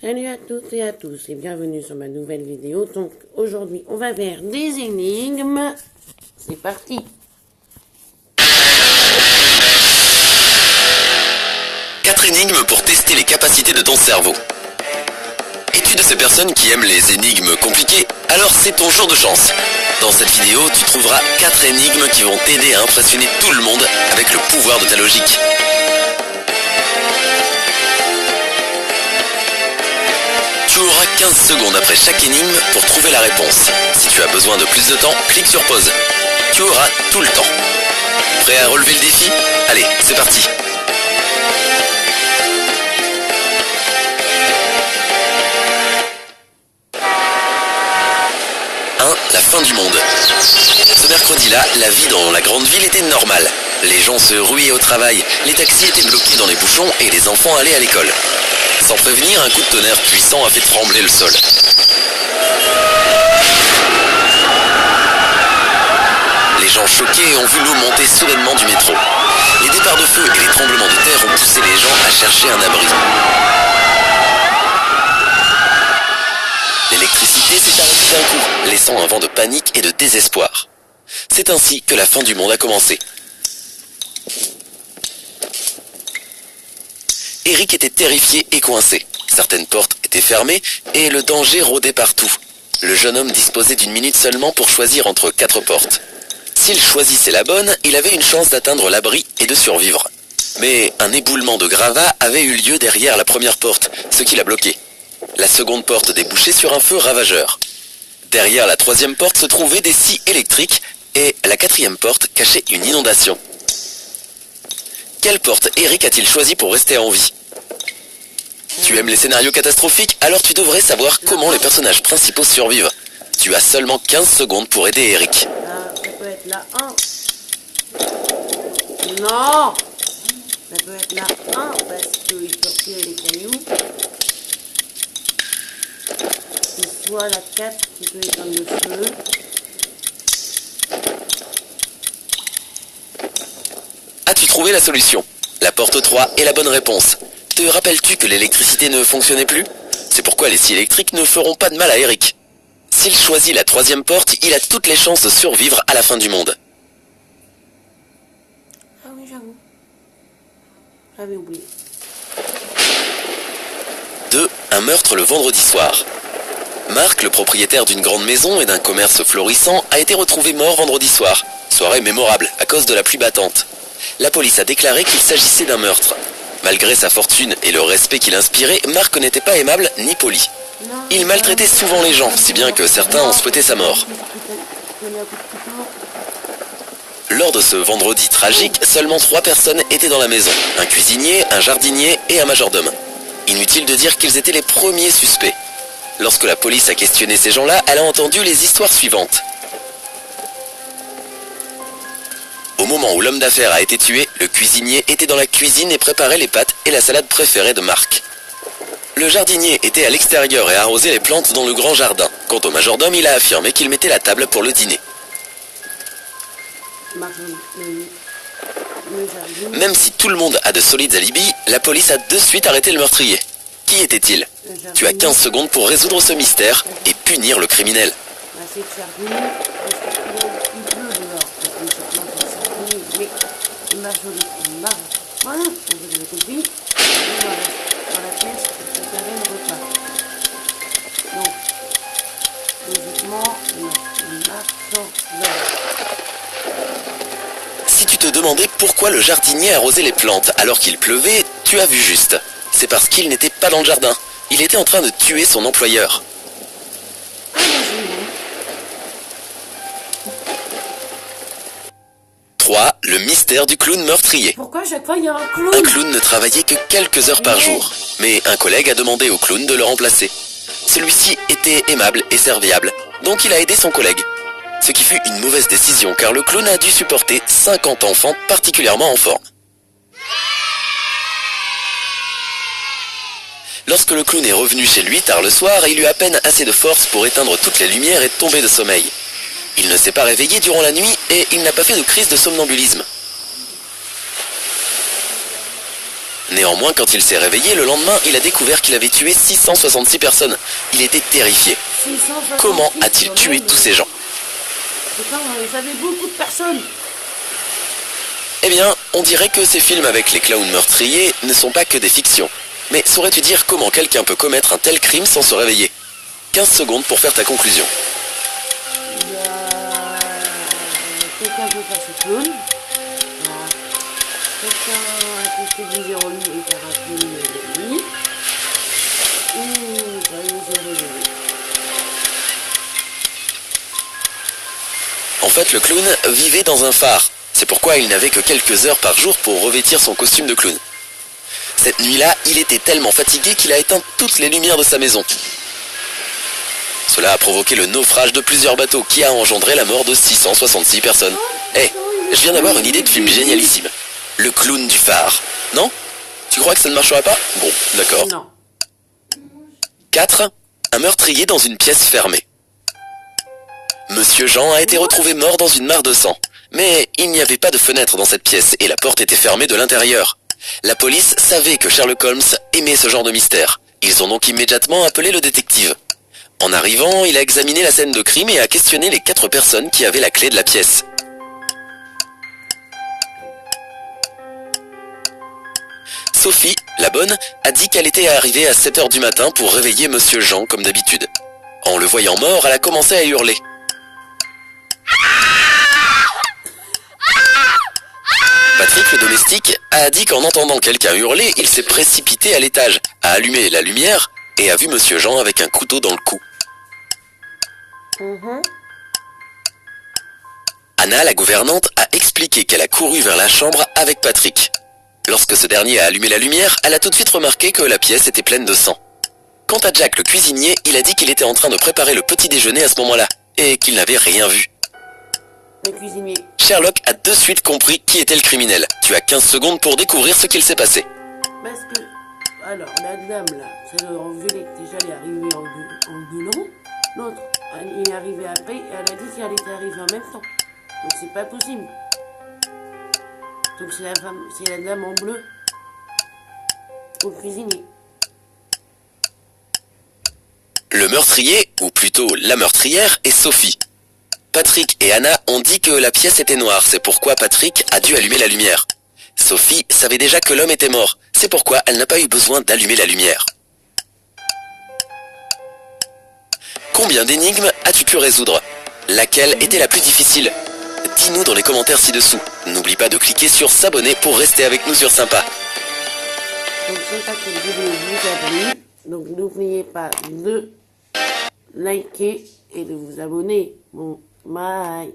Salut à toutes et à tous et bienvenue sur ma nouvelle vidéo. Donc aujourd'hui on va faire des énigmes. C'est parti. Quatre énigmes pour tester les capacités de ton cerveau. Es-tu de ces personnes qui aiment les énigmes compliquées? Alors c'est ton jour de chance. Dans cette vidéo, tu trouveras 4 énigmes qui vont t'aider à impressionner tout le monde avec le pouvoir de ta logique. Tu auras 15 secondes après chaque énigme pour trouver la réponse. Si tu as besoin de plus de temps, clique sur pause. Tu auras tout le temps. Prêt à relever le défi? Allez, c'est parti. 1. La fin du monde. Ce mercredi-là, la vie dans la grande ville était normale. Les gens se ruaient au travail, les taxis étaient bloqués dans les bouchons et les enfants allaient à l'école. Sans prévenir, un coup de tonnerre puissant a fait trembler le sol. Les gens choqués ont vu l'eau monter soudainement du métro. Les départs de feu et les tremblements de terre ont poussé les gens à chercher un abri. L'électricité s'est arrêtée d'un coup, laissant un vent de panique et de désespoir. C'est ainsi que la fin du monde a commencé. Eric était terrifié et coincé. Certaines portes étaient fermées et le danger rôdait partout. Le jeune homme disposait d'une minute seulement pour choisir entre 4 portes. S'il choisissait la bonne, il avait une chance d'atteindre l'abri et de survivre. Mais un éboulement de gravats avait eu lieu derrière la première porte, ce qui l'a bloqué. La seconde porte débouchait sur un feu ravageur. Derrière la troisième porte se trouvaient des scies électriques et la quatrième porte cachait une inondation. Quelle porte Eric a-t-il choisi pour rester en vie? Tu aimes les scénarios catastrophiques? Alors tu devrais savoir comment les personnages principaux survivent. Tu as seulement 15 secondes pour aider Eric. Ça peut être la 1. Non, ça peut être la 1 parce qu'il peut tirer les cailloux. C'est soit la 4 qui peut éteindre le feu. As-tu trouvé la solution? La porte 3 est la bonne réponse. Te rappelles-tu que l'électricité ne fonctionnait plus? C'est pourquoi les scies électriques ne feront pas de mal à Eric. S'il choisit la troisième porte, il a toutes les chances de survivre à la fin du monde. Ah oui, j'avoue. J'avais oublié. 2. Un meurtre le vendredi soir. Marc, le propriétaire d'une grande maison et d'un commerce florissant, a été retrouvé mort vendredi soir. Soirée mémorable à cause de la pluie battante. La police a déclaré qu'il s'agissait d'un meurtre. Malgré sa fortune et le respect qu'il inspirait, Marc n'était pas aimable ni poli. Il maltraitait souvent les gens, si bien que certains ont souhaité sa mort. Lors de ce vendredi tragique, seulement 3 personnes étaient dans la maison. Un cuisinier, un jardinier et un majordome. Inutile de dire qu'ils étaient les premiers suspects. Lorsque la police a questionné ces gens-là, elle a entendu les histoires suivantes. Au moment où l'homme d'affaires a été tué, le cuisinier était dans la cuisine et préparait les pâtes et la salade préférée de Marc. Le jardinier était à l'extérieur et arrosait les plantes dans le grand jardin. Quant au majordome, il a affirmé qu'il mettait la table pour le dîner. Même si tout le monde a de solides alibis, la police a de suite arrêté le meurtrier. Qui était-il? Tu as 15 secondes pour résoudre ce mystère et punir le criminel. Voilà, vous avez compris. Dans la pièce pour préparer le repas. Donc, logiquement, une marche. Si tu te demandais pourquoi le jardinier arrosait les plantes alors qu'il pleuvait, tu as vu juste. C'est parce qu'il n'était pas dans le jardin. Il était en train de tuer son employeur. 3. Le mystère du clown meurtrier. Pourquoi à chaque fois il y a un clown? Un clown ne travaillait que quelques heures par jour, mais un collègue a demandé au clown de le remplacer. Celui-ci était aimable et serviable, donc il a aidé son collègue. Ce qui fut une mauvaise décision car le clown a dû supporter 50 enfants particulièrement en forme. Lorsque le clown est revenu chez lui tard le soir, il eut à peine assez de force pour éteindre toutes les lumières et tomber de sommeil. Il ne s'est pas réveillé durant la nuit et il n'a pas fait de crise de somnambulisme. Néanmoins, quand il s'est réveillé, le lendemain, il a découvert qu'il avait tué 666 personnes. Il était terrifié. 666 Comment a-t-il tué tous ces gens? Putain, vous avez beaucoup de personnes. Eh bien, on dirait que ces films avec les clowns meurtriers ne sont pas que des fictions. Mais saurais-tu dire comment quelqu'un peut commettre un tel crime sans se réveiller? 15 secondes pour faire ta conclusion. Il y a quelqu'un peut faire ce clown. Voilà. Quelqu'un a testé du zéro nuit et faire un clown de nuit. Et bah, il s'est réveillé. En fait, le clown vivait dans un phare. C'est pourquoi il n'avait que quelques heures par jour pour revêtir son costume de clown. Cette nuit-là, il était tellement fatigué qu'il a éteint toutes les lumières de sa maison. Cela a provoqué le naufrage de plusieurs bateaux qui a engendré la mort de 666 personnes. Eh, je viens d'avoir une idée de film génialissime. Le clown du phare. Non? Tu crois que ça ne marchera pas? Bon, d'accord. Non. 4. Un meurtrier dans une pièce fermée. Monsieur Jean a été retrouvé mort dans une mare de sang. Mais il n'y avait pas de fenêtre dans cette pièce et la porte était fermée de l'intérieur. La police savait que Sherlock Holmes aimait ce genre de mystère. Ils ont donc immédiatement appelé le détective. En arrivant, il a examiné la scène de crime et a questionné les 4 personnes qui avaient la clé de la pièce. Sophie, la bonne, a dit qu'elle était arrivée à 7 h du matin pour réveiller Monsieur Jean comme d'habitude. En le voyant mort, elle a commencé à hurler. Patrick, le domestique, a dit qu'en entendant quelqu'un hurler, il s'est précipité à l'étage, a allumé la lumière et a vu Monsieur Jean avec un couteau dans le cou. Anna, la gouvernante, a expliqué qu'elle a couru vers la chambre avec Patrick. Lorsque ce dernier a allumé la lumière, elle a tout de suite remarqué que la pièce était pleine de sang. Quant à Jack, le cuisinier, il a dit qu'il était en train de préparer le petit déjeuner à ce moment-là et qu'il n'avait rien vu. Le cuisinier. Sherlock a de suite compris qui était le criminel. Tu as 15 secondes pour découvrir ce qu'il s'est passé. Parce que, alors, la dame là, celle en violet, déjà elle est arrivée en gueulant. L'autre, il est arrivé après et elle a dit qu'elle était arrivée en même temps. Donc c'est pas possible. Donc c'est la dame en bleu au cuisinier. Le meurtrier, ou plutôt la meurtrière, est Sophie. Patrick et Anna ont dit que la pièce était noire, c'est pourquoi Patrick a dû allumer la lumière. Sophie savait déjà que l'homme était mort, c'est pourquoi elle n'a pas eu besoin d'allumer la lumière. Combien d'énigmes as-tu pu résoudre? Laquelle était la plus difficile? Dis-nous dans les commentaires ci-dessous. N'oublie pas de cliquer sur s'abonner pour rester avec nous sur Sympa. Donc j'espère que cette vidéo vous a plu. Donc n'oubliez pas de liker et de vous abonner. Bon, bye.